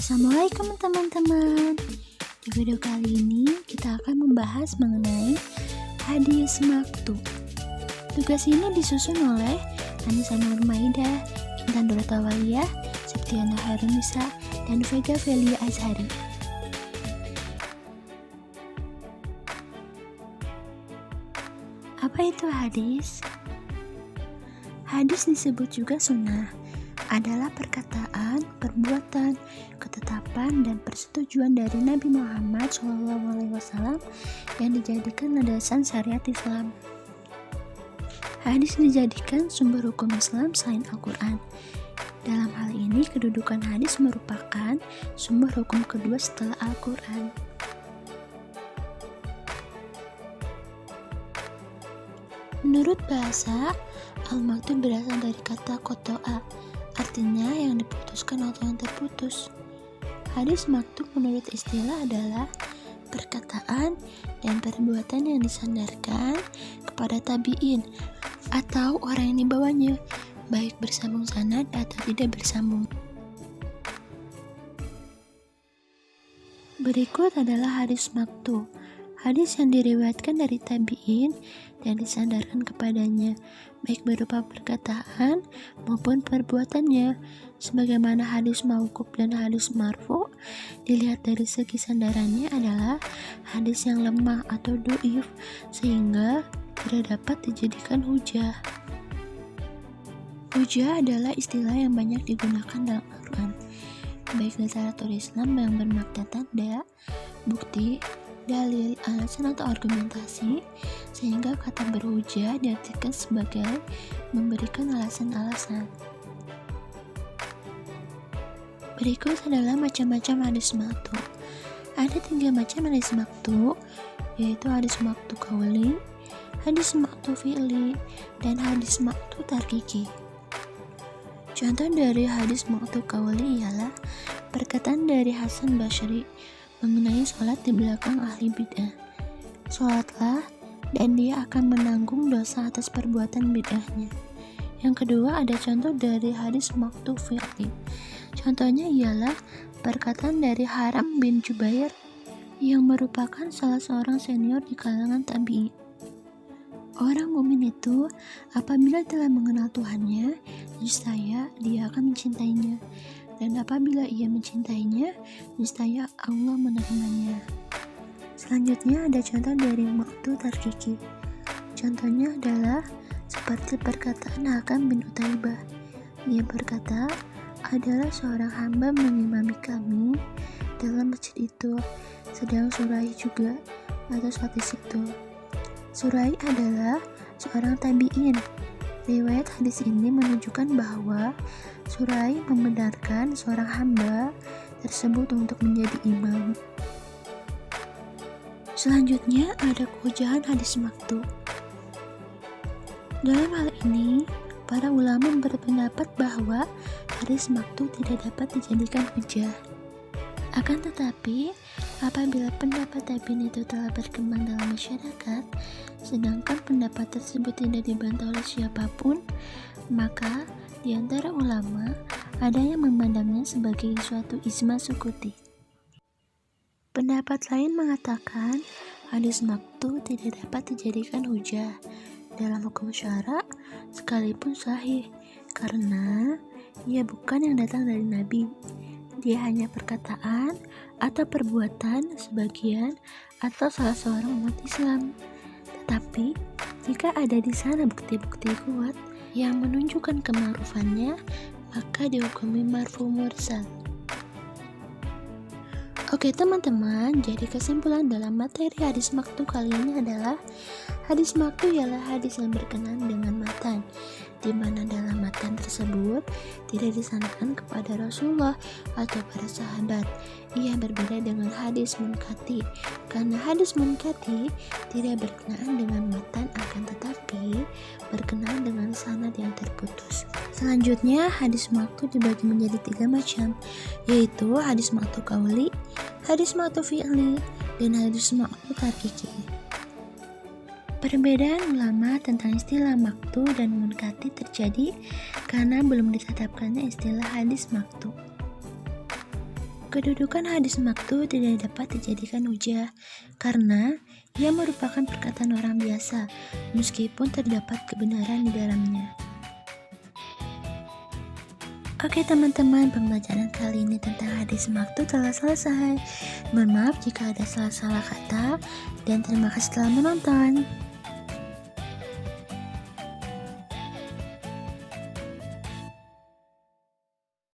Assalamualaikum teman-teman. Di video kali ini kita akan membahas mengenai hadis maktu. Tugas ini disusun oleh Anissa Nurmaidah, Intan Dorota Waliyah, Septiana Harunisa, dan Vega Velia Azhari. Apa itu hadis? Hadis disebut juga sunnah, adalah perkataan, perbuatan, ketetapan, dan persetujuan dari Nabi Muhammad SAW yang dijadikan landasan syariat Islam. Hadis dijadikan sumber hukum Islam selain Al-Quran. Dalam hal ini, kedudukan hadis merupakan sumber hukum kedua setelah Al-Quran. Menurut bahasa, al-maktu berasal dari kata kotoa, artinya yang diputuskan atau yang terputus. Hadis maktu menurut istilah adalah perkataan dan perbuatan yang disandarkan kepada tabi'in atau orang yang dibawanya, baik bersambung sanad atau tidak bersambung. Berikut adalah hadis maktu. Hadis yang diriwayatkan dari tabi'in dan disandarkan kepadanya, baik berupa perkataan maupun perbuatannya. Sebagaimana hadis mauquf dan hadis marfu, dilihat dari segi sandarannya adalah hadis yang lemah atau dhaif, sehingga tidak dapat dijadikan hujah. Hujah adalah istilah yang banyak digunakan dalam Al-Quran, baik literatur Islam yang bermakna tanda, bukti, dalil, alasan atau argumentasi, sehingga kata berhujah diartikan sebagai memberikan alasan-alasan. Berikut adalah macam-macam hadis maktu. Ada 3 macam hadis maktu, yaitu hadis maktu qauli, hadis maktu fi'li, dan hadis maktu tarkiki. Contoh dari hadis maktu qauli ialah perkataan dari Hasan Basri mengenai sholat di belakang ahli bid'ah. Sholatlah dan dia akan menanggung dosa atas perbuatan bid'ahnya. Yang kedua, ada contoh dari hadis maktu fi'li. Contohnya ialah perkataan dari Haram bin Jubair yang merupakan salah seorang senior di kalangan tabi'in. Orang mukmin itu apabila telah mengenal Tuhannya, niscaya dia akan mencintainya. Dan apabila ia mencintainya, niscaya Allah menerimanya. Selanjutnya ada contoh dari maktu tarkiki. Contohnya adalah seperti perkataan Hakam bin Utaibah. Ia berkata, adalah seorang hamba mengimami kami dalam masjid itu, sedang Surai juga atau sholat di situ. Surai adalah seorang tabi'in. Riwayat hadis ini menunjukkan bahwa Surai membenarkan seorang hamba tersebut untuk menjadi imam. Selanjutnya ada kehujahan hadis maktu. Dalam hal ini, para ulama berpendapat bahwa hadis maktu tidak dapat dijadikan hujah. Akan tetapi, apabila pendapat tabi'in itu telah berkembang dalam masyarakat, sedangkan pendapat tersebut tidak dibantah oleh siapapun, maka di antara ulama ada yang memandangnya sebagai suatu ijma sukuti. Pendapat lain mengatakan hadis maktu tidak dapat dijadikan hujah dalam hukum syara sekalipun sahih, karena ia bukan yang datang dari Nabi. Dia hanya perkataan atau perbuatan sebagian atau salah seorang umat Islam. Tetapi jika ada di sana bukti-bukti kuat yang menunjukkan kema'rufannya, maka dihukumi marfu mursal. Oke teman-teman, jadi kesimpulan dalam materi hadis maktu kali ini adalah hadis maktu ialah hadis yang berkenaan dengan matan, di mana dalam matan tersebut tidak disandarkan kepada Rasulullah atau para sahabat. Ia berbeda dengan hadis munkati, karena hadis munkati tidak berkenaan dengan matan, akan tetapi berkenaan dengan sanad yang terputus. Selanjutnya, hadis maktu dibagi menjadi 3 macam, yaitu hadis maktu qauli, hadis maktu fi'li, dan hadis maktu tarkiki. Perbedaan ulama tentang istilah maktu dan munkati terjadi karena belum ditetapkannya istilah hadis maktu. Kedudukan hadis maktu tidak dapat dijadikan hujah karena ia merupakan perkataan orang biasa meskipun terdapat kebenaran di dalamnya. Oke teman-teman, pembelajaran kali ini tentang hadis maktu telah selesai. Mohon maaf jika ada salah-salah kata dan terima kasih telah menonton.